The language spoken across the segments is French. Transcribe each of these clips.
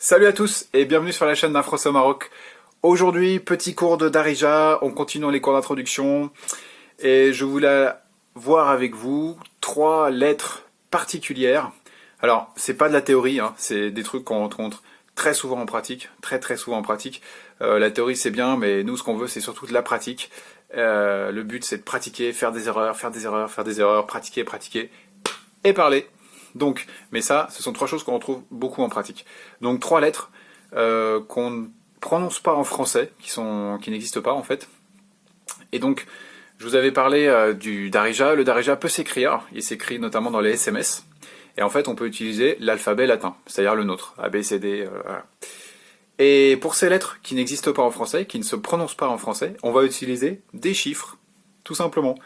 Salut à tous et bienvenue sur la chaîne d'un Français au Maroc. Aujourd'hui, petit cours de Darija, on continue les cours d'introduction et je voulais voir avec vous 3 lettres particulières. Alors, c'est pas de la théorie, hein, c'est des trucs qu'on rencontre très souvent en pratique, très souvent en pratique. La théorie c'est bien, mais nous ce qu'on veut c'est surtout de la pratique. Le but c'est de pratiquer, faire des erreurs, pratiquer et parler. Donc, mais ça, ce sont 3 choses qu'on retrouve beaucoup en pratique. Donc 3 lettres qu'on ne prononce pas en français, qui n'existent pas en fait. Et donc, je vous avais parlé du Darija. Le Darija peut s'écrire, il s'écrit notamment dans les SMS. Et en fait, on peut utiliser l'alphabet latin, c'est-à-dire le nôtre, A, B, C, D. Voilà. Et pour ces lettres qui n'existent pas en français, qui ne se prononcent pas en français, on va utiliser des chiffres, tout simplement.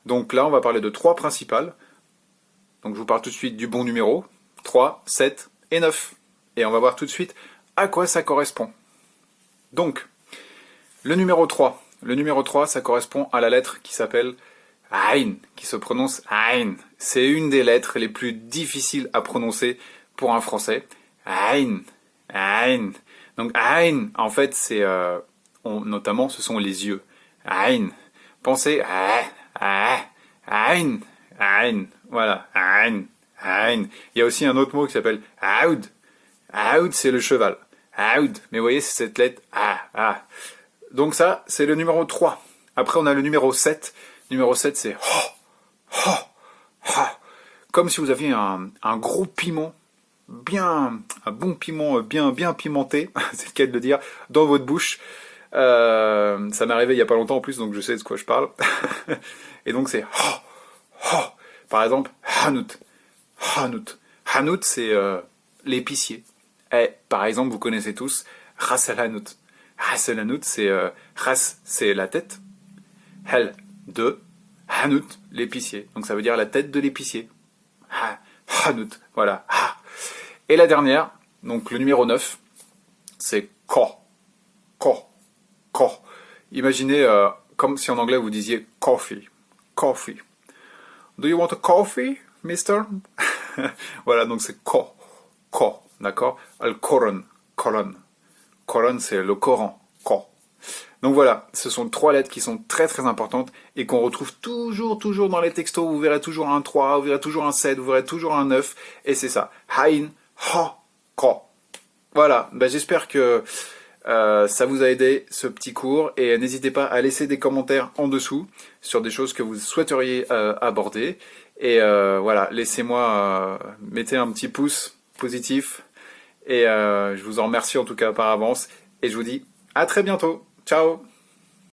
Donc là, on va parler de 3 principales. Donc je vous parle tout de suite du bon numéro, 3, 7 et 9. Et on va voir tout de suite à quoi ça correspond. Donc, le numéro 3. Le numéro 3, ça correspond à la lettre qui s'appelle Ain, qui se prononce Ain. C'est une des lettres les plus difficiles à prononcer pour un français. Ain, Ain. Donc Ain, en fait, c'est notamment, ce sont les yeux. Ain. Pensez Ain. Ain, voilà, Ain, Ain. Il y a aussi un autre mot qui s'appelle Aoud. Aoud, c'est le cheval. Aoud, mais vous voyez, c'est cette lettre A. Donc ça, c'est le numéro 3. Après, on a le numéro 7. Numéro 7, c'est ho. Comme si vous aviez un gros piment, un bon piment bien pimenté, c'est le cas de le dire, dans votre bouche. Ça m'est arrivé il y a pas longtemps en plus, donc je sais de quoi je parle. Et donc c'est ho. Par exemple, Hanout. Hanout, c'est l'épicier. Et par exemple, vous connaissez tous Ras el Hanout. Ras el Hanout, c'est Ras, c'est la tête. Hel, de. Hanout, l'épicier. Donc ça veut dire la tête de l'épicier. Hanout, voilà. Et la dernière, donc le numéro 9, c'est Ko. Imaginez comme si en anglais vous disiez coffee. Do you want a coffee, mister? Voilà, donc c'est ko, d'accord? Al-Koran, Koran, c'est le Coran, ko. Donc voilà, ce sont 3 lettres qui sont très importantes et qu'on retrouve toujours dans les textos. Vous verrez toujours un 3, vous verrez toujours un 7, vous verrez toujours un 9, et c'est ça. Hain, ho, ko. Voilà, j'espère que ça vous a aidé ce petit cours et n'hésitez pas à laisser des commentaires en dessous sur des choses que vous souhaiteriez aborder et voilà, laissez-moi mettez un petit pouce positif et je vous en remercie en tout cas par avance et je vous dis à très bientôt. Ciao.